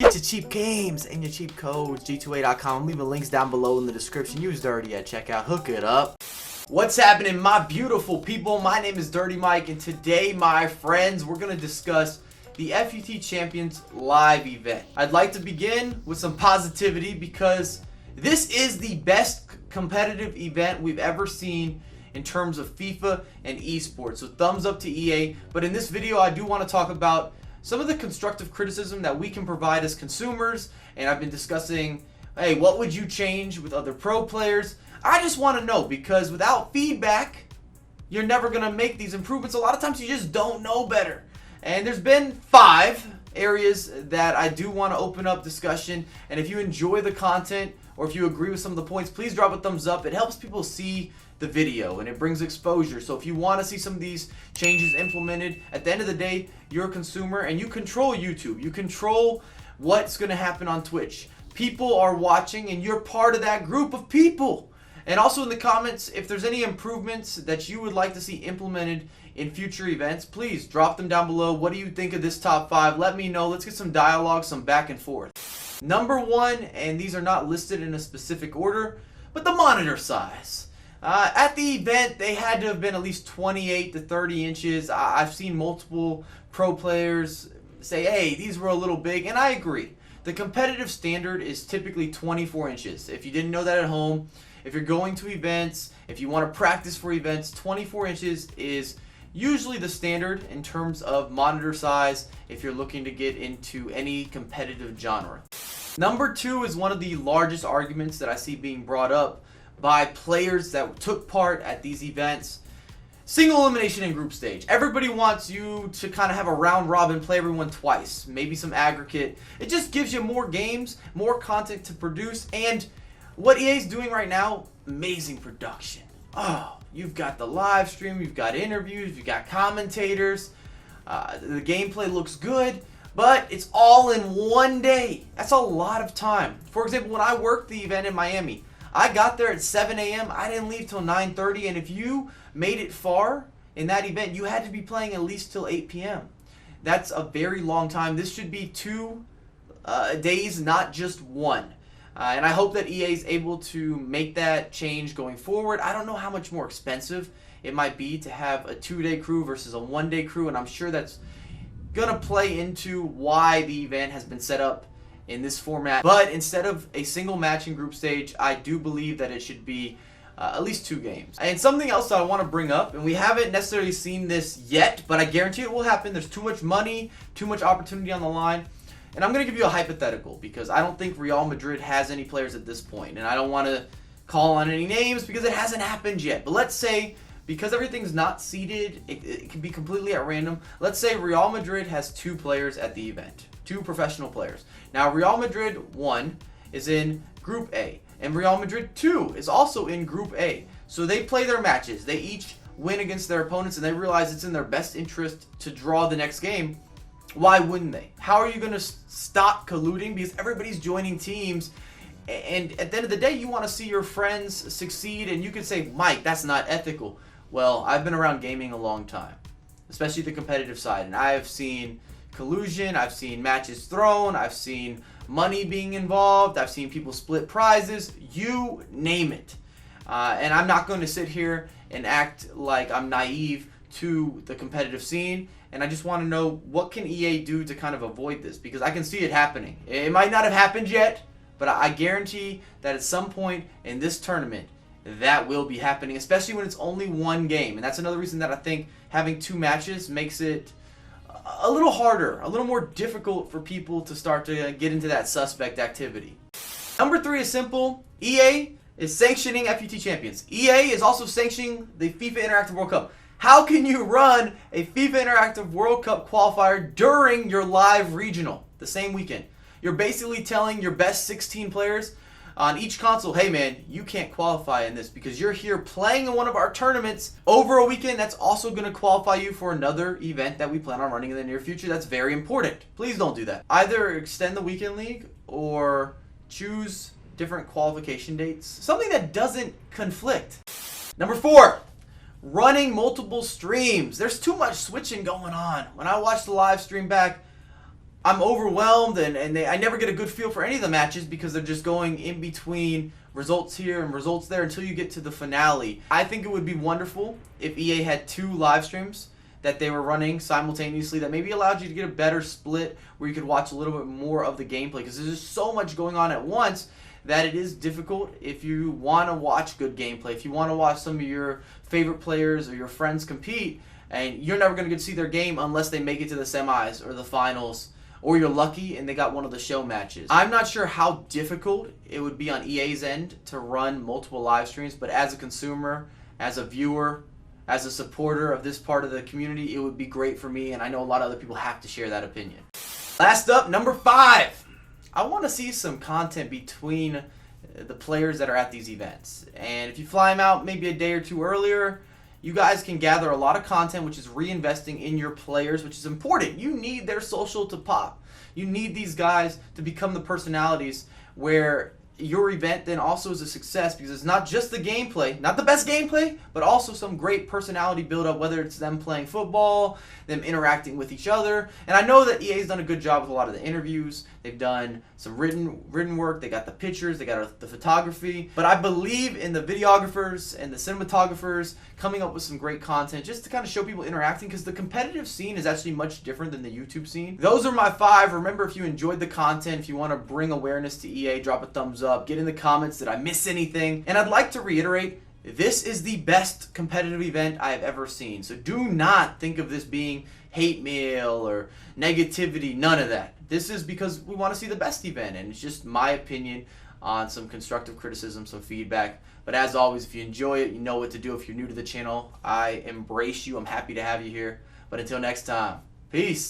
Get your cheap games and your cheap codes, g2a.com. I'm leaving links down below in the description. Use Dirty at checkout. Hook it up. What's happening, my beautiful people? My name is Dirty Mike, and today, my friends, we're going to discuss the FUT Champions live event. I'd like to begin with some positivity because this is the best competitive event we've ever seen in terms of FIFA and esports. So thumbs up to EA. But in this video, I do want to talk about some of the constructive criticism that we can provide as consumers. And I've been discussing, hey, what would you change with other pro players? I just want to know, because without feedback, you're never going to make these improvements. A lot of times you just don't know better. And there's been 5 areas that I do want to open up discussion. And if you enjoy the content or if you agree with some of the points, please drop a thumbs up. It helps people see the video and it brings exposure. So if you want to see some of these changes implemented, at the end of the day, you're a consumer and you control YouTube. You control what's going to happen on Twitch. People are watching and you're part of that group of people. And also in the comments, if there's any improvements that you would like to see implemented in future events, please drop them down below. What do you think of this top 5? Let me know. Let's get some dialogue, some back and forth. Number 1, and these are not listed in a specific order, but the monitor size. At the event, they had to have been at least 28 to 30 inches. I've seen multiple pro players say, hey, these were a little big, and I agree. The competitive standard is typically 24 inches. If you didn't know that at home, if you're going to events, if you want to practice for events, 24 inches is usually the standard in terms of monitor size if you're looking to get into any competitive genre. Number 2 is one of the largest arguments that I see being brought up by players that took part at these events. Single elimination in group stage. Everybody wants you to kind of have a round robin, play everyone twice, maybe some aggregate. It just gives you more games, more content to produce, and what EA is doing right now, amazing production. Oh, you've got the live stream, you've got interviews, you've got commentators, the gameplay looks good, but it's all in one day. That's a lot of time. For example, when I worked the event in Miami, I got there at 7 a.m. I didn't leave till 9:30, and if you made it far in that event, you had to be playing at least till 8 p.m. That's a very long time. This should be 2 days, not just 1. And I hope that EA is able to make that change going forward. I don't know how much more expensive it might be to have a 2-day crew versus a 1-day crew, and I'm sure that's going to play into why the event has been set up in this format. But instead of a single match in group stage, I do believe that it should be at least 2 games. And something else that I want to bring up, and we haven't necessarily seen this yet, but I guarantee it will happen. There's too much money, too much opportunity on the line. And I'm going to give you a hypothetical because I don't think Real Madrid has any players at this point, and I don't want to call on any names because it hasn't happened yet. But let's say, because everything's not seeded, it can be completely at random. Let's say Real Madrid has 2 players at the event, 2 professional players. Now Real Madrid 1 is in Group A, and Real Madrid 2 is also in Group A. So they play their matches. They each win against their opponents, and they realize it's in their best interest to draw the next game. Why wouldn't they? How are you going to stop colluding? Because everybody's joining teams, and at the end of the day, you want to see your friends succeed, and you can say, Mike, that's not ethical. Well, I've been around gaming a long time, especially the competitive side, and I have seen collusion, I've seen matches thrown, I've seen money being involved, I've seen people split prizes, you name it. And I'm not going to sit here and act like I'm naive to the competitive scene, and I just want to know, what can EA do to kind of avoid this? Because I can see it happening. It might not have happened yet, but I guarantee that at some point in this tournament, that will be happening, especially when it's only 1 game. And that's another reason that I think having 2 matches makes it a little harder, a little more difficult for people to start to get into that suspect activity. Number 3 is simple. EA is sanctioning FUT Champions. EA is also sanctioning the FIFA Interactive World Cup. How can you run a FIFA Interactive World Cup qualifier during your live regional the same weekend? You're basically telling your best 16 players on each console, hey man, you can't qualify in this because you're here playing in one of our tournaments over a weekend that's also going to qualify you for another event that we plan on running in the near future. That's very important. Please don't do that. Either extend the weekend league or choose different qualification dates. Something that doesn't conflict. Number 4, running multiple streams. There's too much switching going on. When I watch the live stream back, I'm overwhelmed, and I never get a good feel for any of the matches because they're just going in between results here and results there until you get to the finale. I think it would be wonderful if EA had 2 live streams that they were running simultaneously that maybe allowed you to get a better split where you could watch a little bit more of the gameplay, because there's just so much going on at once that it is difficult if you want to watch good gameplay, if you want to watch some of your favorite players or your friends compete, and you're never going to get to see their game unless they make it to the semis or the finals, or you're lucky and they got one of the show matches. I'm not sure how difficult it would be on EA's end to run multiple live streams, but as a consumer, as a viewer, as a supporter of this part of the community, it would be great for me, and I know a lot of other people have to share that opinion. Last up, number 5. I want to see some content between the players that are at these events. And if you fly them out maybe a day or 2 earlier, you guys can gather a lot of content, which is reinvesting in your players, which is important. You need their social to pop. You need these guys to become the personalities where your event then also is a success, because it's not just the gameplay, not the best gameplay, but also some great personality build-up, whether it's them playing football, them interacting with each other. And I know that EA's done a good job with a lot of the interviews. They've done some written work. They got the pictures. They got the photography. But I believe in the videographers and the cinematographers coming up with some great content just to kind of show people interacting, because the competitive scene is actually much different than the YouTube scene. Those are my 5. Remember, if you enjoyed the content, if you want to bring awareness to EA, drop a thumbs up. Get in the comments, did I miss anything? And I'd like to reiterate, this is the best competitive event I have ever seen. So do not think of this being hate mail or negativity, none of that. This is because we want to see the best event, and it's just my opinion on some constructive criticism, some feedback. But as always, if you enjoy it, you know what to do. If you're new to the channel, I embrace you. I'm happy to have you here. But until next time, peace.